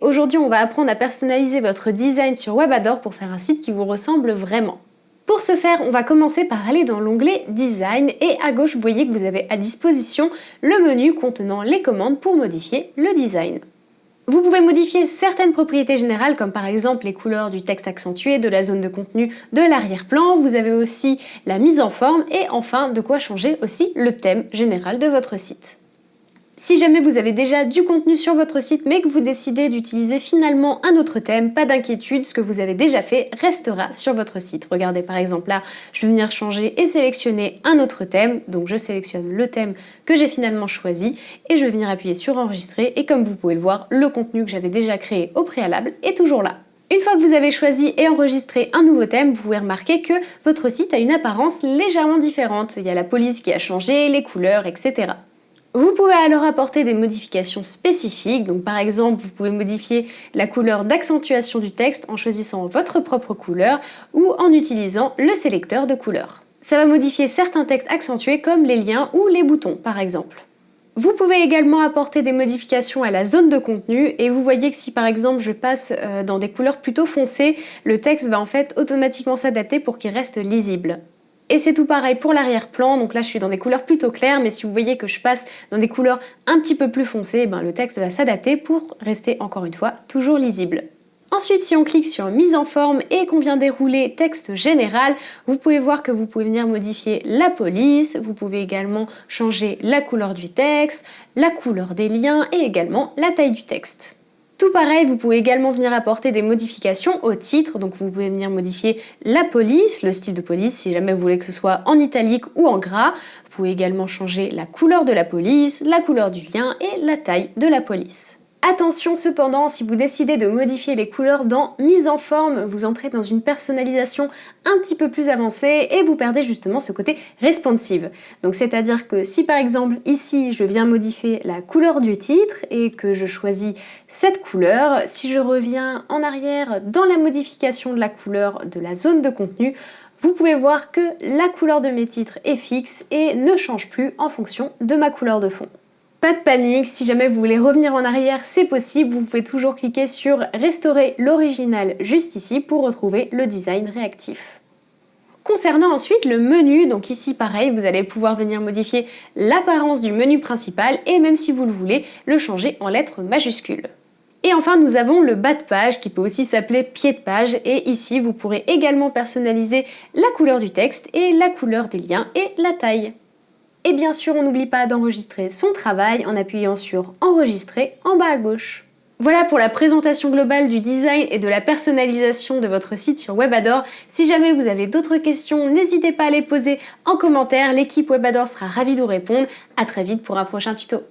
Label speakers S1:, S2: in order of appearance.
S1: Aujourd'hui, on va apprendre à personnaliser votre design sur Webador pour faire un site qui vous ressemble vraiment. Pour ce faire, on va commencer par aller dans l'onglet Design et à gauche, vous voyez que vous avez à disposition le menu contenant les commandes pour modifier le design. Vous pouvez modifier certaines propriétés générales comme par exemple les couleurs du texte accentué, de la zone de contenu, de l'arrière-plan. Vous avez aussi la mise en forme et enfin de quoi changer aussi le thème général de votre site. Si jamais vous avez déjà du contenu sur votre site mais que vous décidez d'utiliser finalement un autre thème, pas d'inquiétude, ce que vous avez déjà fait restera sur votre site. Regardez par exemple là, je vais venir changer et sélectionner un autre thème, donc je sélectionne le thème que j'ai finalement choisi et je vais venir appuyer sur enregistrer et comme vous pouvez le voir, le contenu que j'avais déjà créé au préalable est toujours là. Une fois que vous avez choisi et enregistré un nouveau thème, vous pouvez remarquer que votre site a une apparence légèrement différente. Il y a la police qui a changé, les couleurs, etc. Vous pouvez alors apporter des modifications spécifiques, donc par exemple vous pouvez modifier la couleur d'accentuation du texte en choisissant votre propre couleur ou en utilisant le sélecteur de couleurs. Ça va modifier certains textes accentués comme les liens ou les boutons par exemple. Vous pouvez également apporter des modifications à la zone de contenu et vous voyez que si par exemple je passe dans des couleurs plutôt foncées, le texte va en fait automatiquement s'adapter pour qu'il reste lisible. Et c'est tout pareil pour l'arrière-plan, donc là je suis dans des couleurs plutôt claires, mais si vous voyez que je passe dans des couleurs un petit peu plus foncées, le texte va s'adapter pour rester encore une fois toujours lisible. Ensuite, si on clique sur mise en forme et qu'on vient dérouler texte général, vous pouvez voir que vous pouvez venir modifier la police, vous pouvez également changer la couleur du texte, la couleur des liens et également la taille du texte. Tout pareil, vous pouvez également venir apporter des modifications au titre, donc vous pouvez venir modifier la police, le style de police, si jamais vous voulez que ce soit en italique ou en gras. Vous pouvez également changer la couleur de la police, la couleur du lien et la taille de la police. Attention cependant, si vous décidez de modifier les couleurs dans mise en forme, vous entrez dans une personnalisation un petit peu plus avancée et vous perdez justement ce côté responsive. Donc c'est-à-dire que si par exemple ici je viens modifier la couleur du titre et que je choisis cette couleur, si je reviens en arrière dans la modification de la couleur de la zone de contenu, vous pouvez voir que la couleur de mes titres est fixe et ne change plus en fonction de ma couleur de fond. Pas de panique, si jamais vous voulez revenir en arrière, c'est possible, vous pouvez toujours cliquer sur restaurer l'original juste ici pour retrouver le design réactif. Concernant ensuite le menu, donc ici pareil, vous allez pouvoir venir modifier l'apparence du menu principal et même si vous le voulez, le changer en lettres majuscules. Et enfin, nous avons le bas de page qui peut aussi s'appeler pied de page et ici vous pourrez également personnaliser la couleur du texte et la couleur des liens et la taille. Et bien sûr, on n'oublie pas d'enregistrer son travail en appuyant sur enregistrer en bas à gauche. Voilà pour la présentation globale du design et de la personnalisation de votre site sur Webador. Si jamais vous avez d'autres questions, n'hésitez pas à les poser en commentaire. L'équipe Webador sera ravie de vous répondre. À très vite pour un prochain tuto.